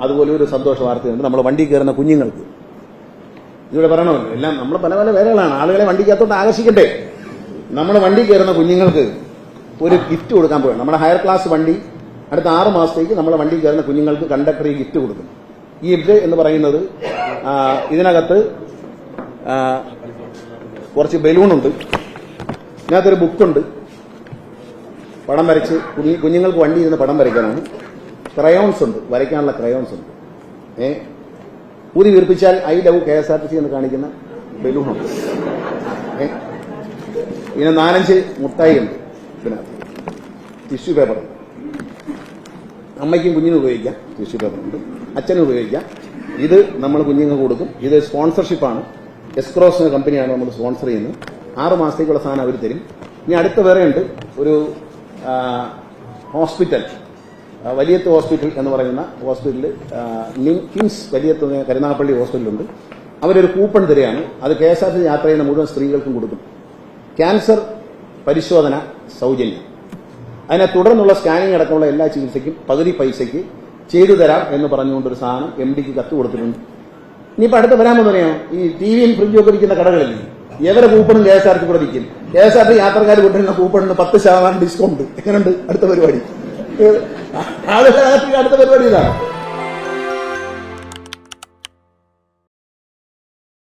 അതുപോലെ ഒരു സന്തോഷ വാർത്തയുണ്ട്. നമ്മൾ വണ്ടി കയറുന്ന കുഞ്ഞുങ്ങൾക്ക് ഇതിവിടെ പറയണമല്ലോ, എല്ലാം നമ്മൾ പല പല വേലകളാണ്. ആളുകളെ വണ്ടിക്കകത്തോട്ട് ആകർഷിക്കട്ടെ. നമ്മൾ വണ്ടി കയറുന്ന കുഞ്ഞുങ്ങൾക്ക് ഒരു ഗിഫ്റ്റ് കൊടുക്കാൻ പോവുകയാണ്. നമ്മുടെ ഹയർ ക്ലാസ് വണ്ടി അടുത്ത 6 മാസത്തേക്ക് നമ്മളെ വണ്ടി കയറുന്ന കുഞ്ഞുങ്ങൾക്ക് കണ്ടക്ടർ ഈ ഗിഫ്റ്റ് കൊടുക്കും. ഈ ഗിഫ്റ്റ് എന്ന് പറയുന്നത് ഇതിനകത്ത് കുറച്ച് ബലൂണുണ്ട്, ഇതിനകത്തൊരു ബുക്കുണ്ട്, പടം വരച്ച് കുഞ്ഞുങ്ങൾക്ക് വണ്ടി ഇരുന്ന് പടം വരയ്ക്കാനാണ്. ക്രയോൺസ് ഉണ്ട്, വരയ്ക്കാനുള്ള ക്രയോൺസ് ഉണ്ട്. ഊതി വീർപ്പിച്ചാൽ ഐ ലവ് KSRTC എന്ന് കാണിക്കുന്ന ബലൂണുണ്ട്. ഇതിന് 4-5 മുട്ടായി ഉണ്ട്. ഇതിനകത്ത് ടിഷ്യൂ പേപ്പർ, അമ്മയ്ക്കും കുഞ്ഞിനും ഉപയോഗിക്കാം. ടിഷ്യൂ പേപ്പർ ഉണ്ട്, അച്ഛനും ഉപയോഗിക്കാം. ഇത് നമ്മൾ കുഞ്ഞുങ്ങൾക്ക് കൊടുക്കും. ഇത് സ്പോൺസർഷിപ്പാണ്. എസ്ക്രോസ് എന്ന കമ്പനിയാണ് നമ്മൾ സ്പോൺസർ ചെയ്യുന്നത്. 6 മാസത്തേക്കുള്ള സാധനം അവർ തരും. ഇനി അടുത്ത വേറെ ഉണ്ട്, ഒരു ഹോസ്പിറ്റൽ, വലിയത്ത് ഹോസ്പിറ്റൽ എന്ന് പറയുന്ന ഹോസ്പിറ്റലിൽ കിംസ് വലിയത്ത് കരുനാഗപ്പള്ളി ഹോസ്പിറ്റലുണ്ട്. അവരൊരു കൂപ്പൺ തരികയാണ്. അത് KSRTC യാത്ര ചെയ്യുന്ന മുഴുവൻ സ്ത്രീകൾക്കും കൊടുക്കും. ക്യാൻസർ പരിശോധന സൗജന്യം. അതിനെ തുടർന്നുള്ള സ്കാനിങ് അടക്കമുള്ള എല്ലാ ചികിത്സയ്ക്കും പകുതി പൈസയ്ക്ക് ചെയ്തു തരാം എന്ന് പറഞ്ഞുകൊണ്ടൊരു സാധനം MDക്ക് കത്ത് കൊടുത്തിട്ടുണ്ട്. ഇനിയിപ്പോൾ അടുത്ത് വരാമെന്ന് പറയാം, ഈ TVയും ഫ്രിഡ്ജും ഒക്കെ വിൽക്കുന്ന കടകളില്ലേ, എവരെ കൂപ്പണും KSRTC കൂടെ വിൽക്കും. KSRTC യാത്രക്കാർ കൊണ്ടുവരുന്ന കൂപ്പണിന് 10% ഡിസ്കൗണ്ട്. എങ്ങനെയുണ്ട് അടുത്ത പരിപാടി? അടുത്ത പരിപാടി ഇതാണ്.